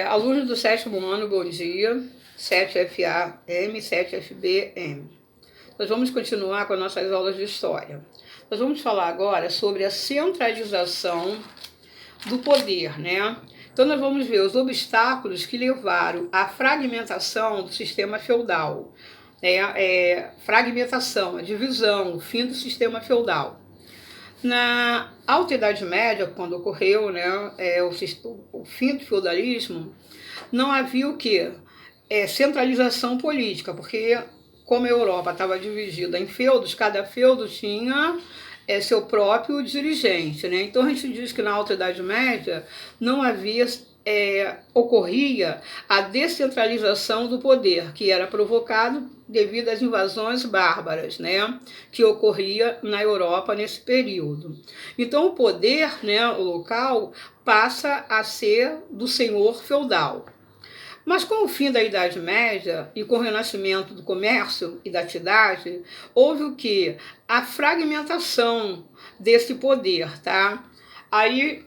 Alunos do sétimo ano, bom dia. 7FAM, 7FBM. Nós vamos continuar com as nossas aulas de história. Nós vamos falar agora sobre a centralização do poder, né? Então nós vamos ver os obstáculos que levaram à fragmentação do sistema feudal. Fragmentação, a divisão, o fim do sistema feudal. Na Alta Idade Média, quando ocorreu, né, o fim do feudalismo, não havia o quê? Centralização política, porque como a Europa estava dividida em feudos, cada feudo tinha seu próprio dirigente, né? Então a gente diz que na Alta Idade Média não havia ocorria a descentralização do poder, que era provocado devido às invasões bárbaras, né, que ocorria na Europa nesse período. Então o poder, né, o local, passa a ser do senhor feudal. Mas com o fim da Idade Média e com o renascimento do comércio e da cidade, houve o quê? A fragmentação desse poder, tá? Aí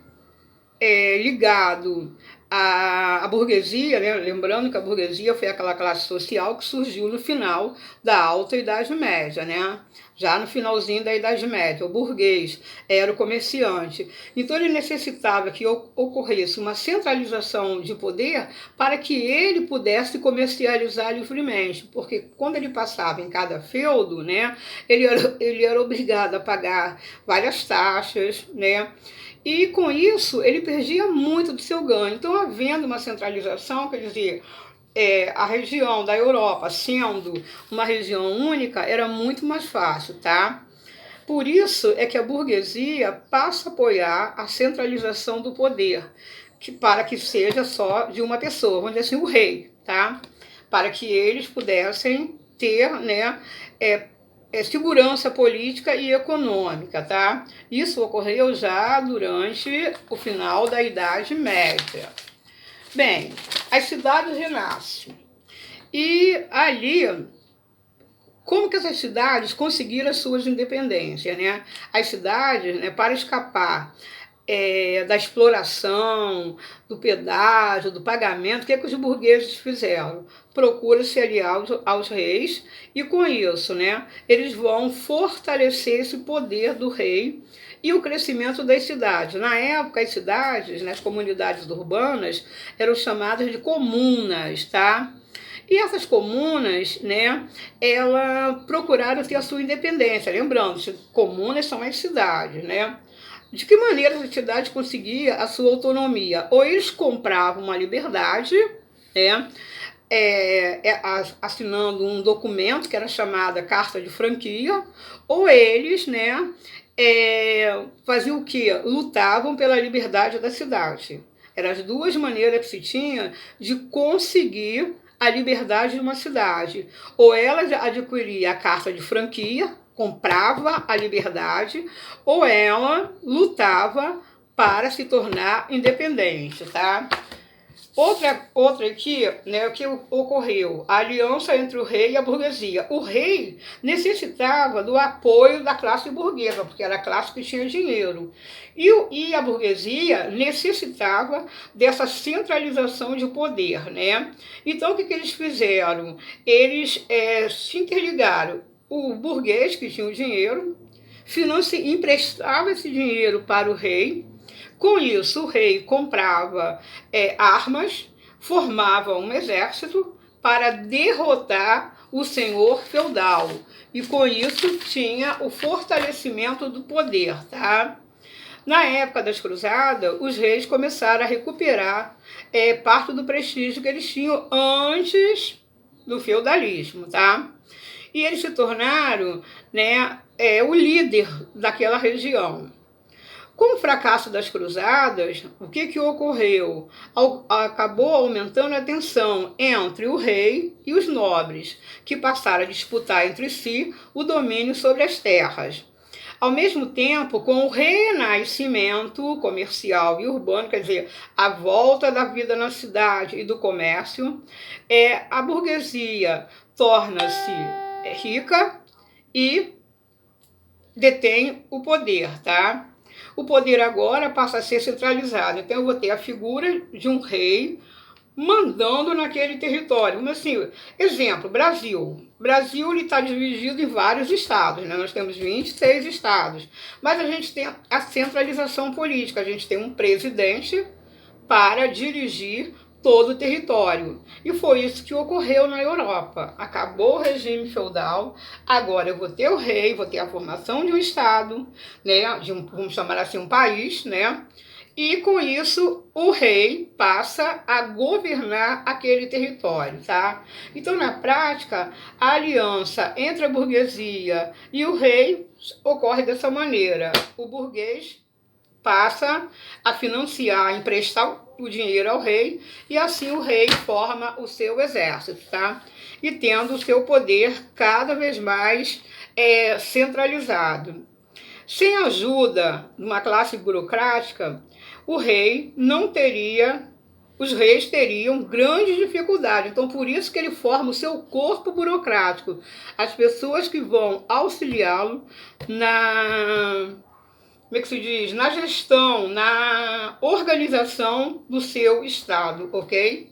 ligado à burguesia, né? Lembrando que a burguesia foi aquela classe social que surgiu no final da Alta Idade Média, né? Já no finalzinho da Idade Média, o burguês era o comerciante. Então ele necessitava que ocorresse uma centralização de poder para que ele pudesse comercializar livremente, porque quando ele passava em cada feudo, né, ele era obrigado a pagar várias taxas, né? E com isso ele perdia muito do seu ganho. Então, havendo uma centralização, quer dizer, a região da Europa sendo uma região única, era muito mais fácil, tá? Por isso é que a burguesia passa a apoiar a centralização do poder, para que seja só de uma pessoa, vamos dizer assim, o rei, tá? Para que eles pudessem ter, né, segurança política e econômica, tá? Isso ocorreu já durante o final da Idade Média. Bem, as cidades renascem. E ali, como que essas cidades conseguiram as suas independências, né? As cidades, né, para escapar da exploração, do pedágio, do pagamento, o que os burgueses fizeram? Procuram se aliar aos reis e com isso, né, eles vão fortalecer esse poder do rei e o crescimento das cidades. Na época, as cidades, né, as comunidades urbanas, eram chamadas de comunas, tá? E essas comunas, né, elas procuraram ter a sua independência. Lembrando, comunas são as cidades, né? De que maneira a cidade conseguia a sua autonomia? Ou eles compravam uma liberdade, né, assinando um documento que era chamada Carta de Franquia, ou eles, né, faziam o quê? Lutavam pela liberdade da cidade. Eram as duas maneiras que se tinha de conseguir a liberdade de uma cidade. Ou ela adquiria a carta de franquia, comprava a liberdade, ou ela lutava para se tornar independente, tá? Outra aqui, né, o que ocorreu? A aliança entre o rei e a burguesia. O rei necessitava do apoio da classe burguesa, porque era a classe que tinha dinheiro. E a burguesia necessitava dessa centralização de poder, né? Então, o que eles fizeram? Eles se interligaram. O burguês, que tinha o dinheiro, emprestava esse dinheiro para o rei. Com isso, o rei comprava armas, formava um exército para derrotar o senhor feudal. E com isso tinha o fortalecimento do poder, tá? Na época das cruzadas, os reis começaram a recuperar parte do prestígio que eles tinham antes do feudalismo, tá? E eles se tornaram, né, o líder daquela região. Com o fracasso das cruzadas, o que ocorreu? Acabou aumentando a tensão entre o rei e os nobres, que passaram a disputar entre si o domínio sobre as terras. Ao mesmo tempo, com o renascimento comercial e urbano, quer dizer, a volta da vida na cidade e do comércio, a burguesia torna-se rica e detém o poder, tá? o poder agora passa a ser centralizado. Então eu vou ter a figura de um rei mandando naquele território. Mas assim, exemplo, Brasil. Brasil está dividido em vários estados, né? Nós temos 26 estados. Mas a gente tem a centralização política. A gente tem um presidente para dirigir todo o território. E foi isso que ocorreu na Europa. Acabou o regime feudal, agora eu vou ter o rei, vou ter a formação de um estado, né, vamos chamar assim, um país, né? E com isso o rei passa a governar aquele território, tá? Então, na prática, a aliança entre a burguesia e o rei ocorre dessa maneira. O burguês passa a financiar, a emprestar o dinheiro ao rei, e assim o rei forma o seu exército, tá? E tendo o seu poder cada vez mais centralizado. Sem a ajuda de uma classe burocrática, o rei não teria, os reis teriam grande dificuldade. Então, por isso que ele forma o seu corpo burocrático, as pessoas que vão auxiliá-lo na, como é que se diz? Na gestão, na organização do seu estado, ok?